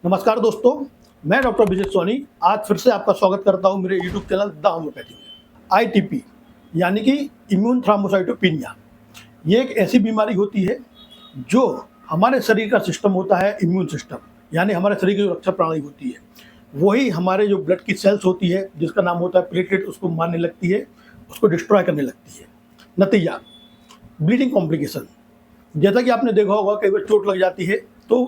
नमस्कार दोस्तों, मैं डॉक्टर अभिषेक सोनी आज फिर से आपका स्वागत करता हूं मेरे यूट्यूब चैनल द होम्योपैथी में। आईटीपी यानी कि इम्यून थ्रोम्बोसाइटोपिनिया, ये एक ऐसी बीमारी होती है जो हमारे शरीर का सिस्टम होता है, इम्यून सिस्टम यानी हमारे शरीर की जो रक्षा प्रणाली होती है, वही हमारे जो ब्लड की सेल्स होती है जिसका नाम होता है प्लेटलेट, उसको मारने लगती है, उसको डिस्ट्रॉय करने लगती है। नतीजा ब्लीडिंग कॉम्प्लिकेशन। जैसा कि आपने देखा होगा कई बार चोट लग जाती है तो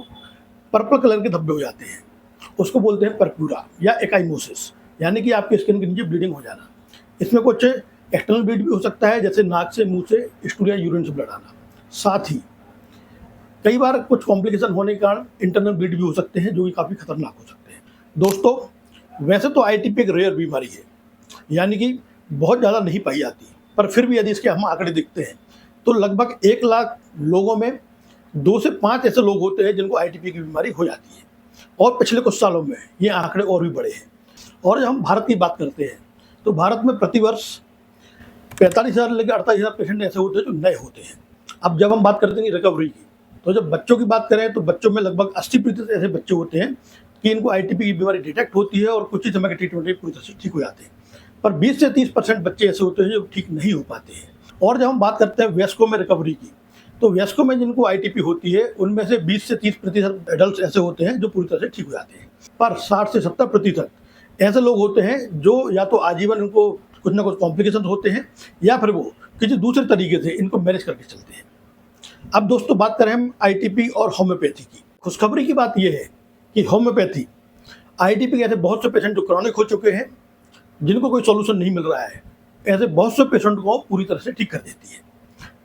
पर्पल कलर के धब्बे हो जाते हैं, उसको बोलते हैं परप्यूरा या एकाइमोसिस, यानी कि आपके स्किन के नीचे ब्लीडिंग हो जाना। इसमें कुछ एक्सटर्नल ब्लीड भी हो सकता है, जैसे नाक से, मुंह से स्टूल या यूरिन से ब्लड आना। साथ ही कई बार कुछ कॉम्प्लिकेशन होने के कारण इंटरनल ब्लीड भी हो सकते हैं, जो कि काफ़ी खतरनाक हो सकते हैं। दोस्तों, वैसे तो आईटीपी एक रेयर बीमारी है, यानी कि बहुत ज़्यादा नहीं पाई जाती, पर फिर भी यदि इसके हम आंकड़े देखते हैं तो लगभग 1 लाख लोगों में 2 से 5 ऐसे लोग होते हैं जिनको आईटीपी की बीमारी हो जाती है, और पिछले कुछ सालों में ये आंकड़े और भी बढ़े हैं। और जब हम भारत की बात करते हैं तो भारत में प्रतिवर्ष 45,000 लेकर 48,000 पेशेंट ऐसे होते हैं जो नए होते हैं। अब जब हम बात करते हैं रिकवरी की, तो जब बच्चों की बात करें तो बच्चों में लगभग 80% ऐसे बच्चे होते हैं कि इनको आईटीपी की बीमारी डिटेक्ट होती है और कुछ ही समय के ट्रीटमेंट में पूरी तरह से ठीक हो जाते हैं। पर 20 से 30% बच्चे ऐसे होते हैं जो ठीक नहीं हो पाते हैं। और जब हम बात करते हैं वयस्कों में रिकवरी की, तो वयस्कों में जिनको आईटीपी होती है उनमें से 20 से 30% एडल्ट ऐसे होते हैं जो पूरी तरह से ठीक हो जाते हैं। पर 60 से 70% ऐसे लोग होते हैं जो या तो आजीवन उनको कुछ ना कुछ कॉम्प्लिकेशन होते हैं, या फिर वो किसी दूसरे तरीके से इनको मैनेज करके चलते हैं। अब दोस्तों, बात करें हम आईटीपी और होम्योपैथी की। खुशखबरी की बात यह है कि होम्योपैथी आईटीपी के ऐसे बहुत से पेशेंट जो क्रॉनिक हो चुके हैं, जिनको कोई सोल्यूशन नहीं मिल रहा है, ऐसे बहुत से पेशेंट को पूरी तरह से ठीक कर देती है।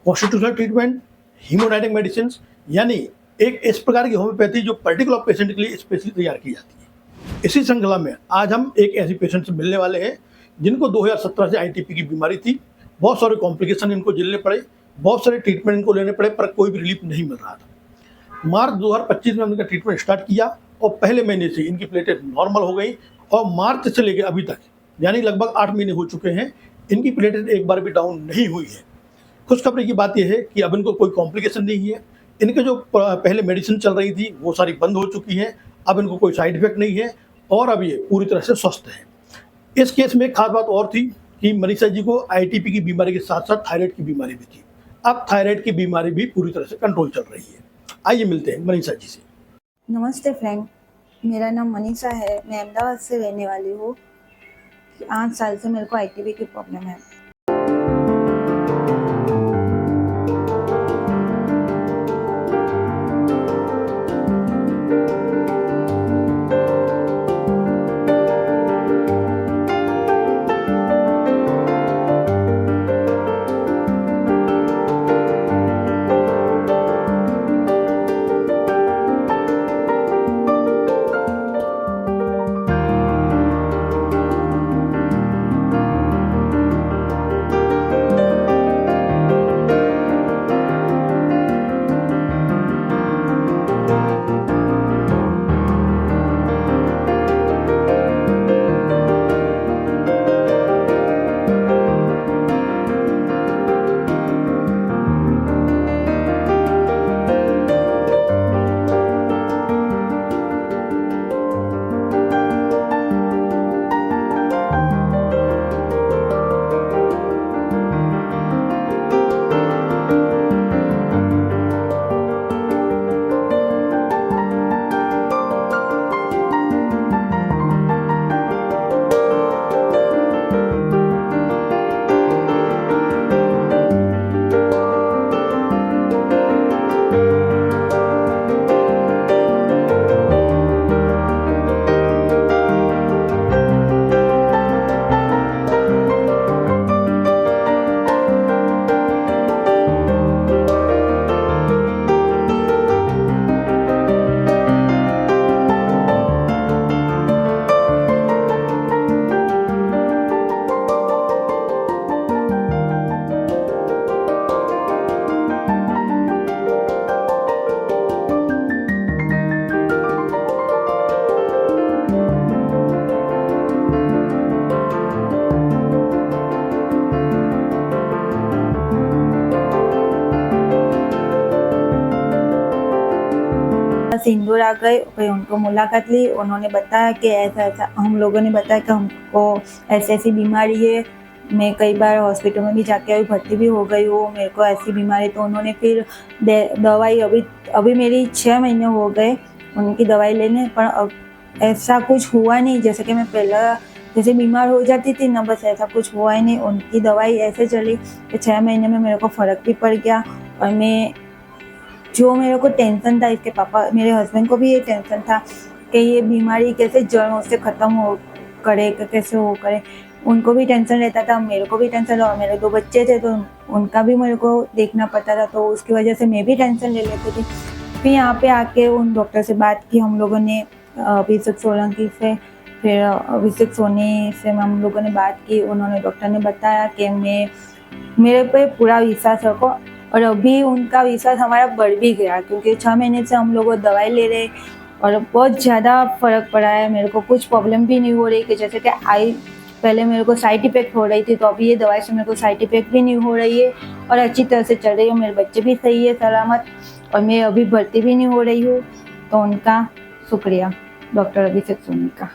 कॉन्स्टिट्यूशनल ट्रीटमेंट, हीमोडायनेमिक मेडिसिन, यानी एक इस प्रकार की होम्योपैथी जो पर्टिकुलर पेशेंट के लिए स्पेशली तैयार की जाती है। इसी श्रृंखला में आज हम एक ऐसी पेशेंट से मिलने वाले हैं जिनको 2017 से आईटीपी की बीमारी थी। बहुत सारे कॉम्प्लिकेशन इनको झेलने पड़े, बहुत सारे ट्रीटमेंट इनको लेने पड़े, पर कोई भी रिलीफ नहीं मिल रहा था। मार्च 2025 में हमने ट्रीटमेंट स्टार्ट किया और पहले महीने से इनकी प्लेटेलेट नॉर्मल हो गई, और मार्च से लेकर अभी तक यानी लगभग 8 महीने हो चुके हैं, इनकी प्लेटेलेट एक बार भी डाउन नहीं हुई है। खुशखबरी की बात यह है कि अब इनको कोई कॉम्प्लिकेशन नहीं है। इनके जो पहले मेडिसिन चल रही थी वो सारी बंद हो चुकी हैं, अब इनको कोई साइड इफेक्ट नहीं है और अब ये पूरी तरह से स्वस्थ है। इस केस में एक खास बात और थी कि मनीषा जी को आईटीपी की बीमारी के साथ साथ थायराइड की बीमारी भी थी। अब थायराइड की बीमारी भी पूरी तरह से कंट्रोल चल रही है। आइए मिलते हैं मनीषा जी से। नमस्ते फ्रेंड, मेरा नाम मनीषा है। मैं अहमदाबाद से रहने वाली हूँ। 8 साल से मेरे को आईटीपी की प्रॉब्लम है। बस इंदौर आ गए, फिर उनको मुलाकात ली, उन्होंने बताया कि ऐसा ऐसा, हम लोगों ने बताया कि हमको ऐसी ऐसी बीमारी है। मैं कई बार हॉस्पिटल में भी जाके अभी भर्ती भी हो गई हूँ, मेरे को ऐसी बीमारी। तो उन्होंने फिर दवाई अभी मेरी 6 महीने हो गए उनकी दवाई लेने, पर अब ऐसा कुछ हुआ नहीं। जैसे कि मैं पहला जैसे बीमार हो जाती थी ना, बस ऐसा कुछ हुआ ही नहीं। उनकी दवाई ऐसे चली कि 6 महीने में मेरे को फ़र्क भी पड़ गया। और मैं जो मेरे को टेंशन था, इसके पापा मेरे हस्बैंड को भी ये टेंशन था कि ये बीमारी कैसे जड़ों से ख़त्म हो करे, कैसे हो करे। उनको भी टेंशन रहता था, मेरे को भी टेंशन था। और मेरे 2 बच्चे थे तो उनका भी मेरे को देखना पड़ता था, तो उसकी वजह से मैं भी टेंशन ले लेती थी। फिर यहाँ पे आके उन डॉक्टर से बात की हम लोगों ने, अभिषेक सोलंकी से। फिर अभिषेक सोनी से हम लोगों ने बात की। उन्होंने, डॉक्टर ने बताया कि मेरे पे पूरा विश्वास रखो। और अभी उनका विश्वास हमारा बढ़ भी गया, क्योंकि 6 महीने से हम लोग दवाई ले रहे और बहुत ज़्यादा फ़र्क पड़ा है। मेरे को कुछ प्रॉब्लम भी नहीं हो रही, कि जैसे कि पहले मेरे को साइड इफ़ेक्ट हो रही थी, तो अभी ये दवाई से मेरे को साइड इफ़ेक्ट भी नहीं हो रही है और अच्छी तरह से चल रही है। मेरे बच्चे भी सही है, सलामत, और मैं अभी भर्ती भी नहीं हो रही हूँ। तो उनका शुक्रिया, डॉक्टर अभिषेक सोनी का।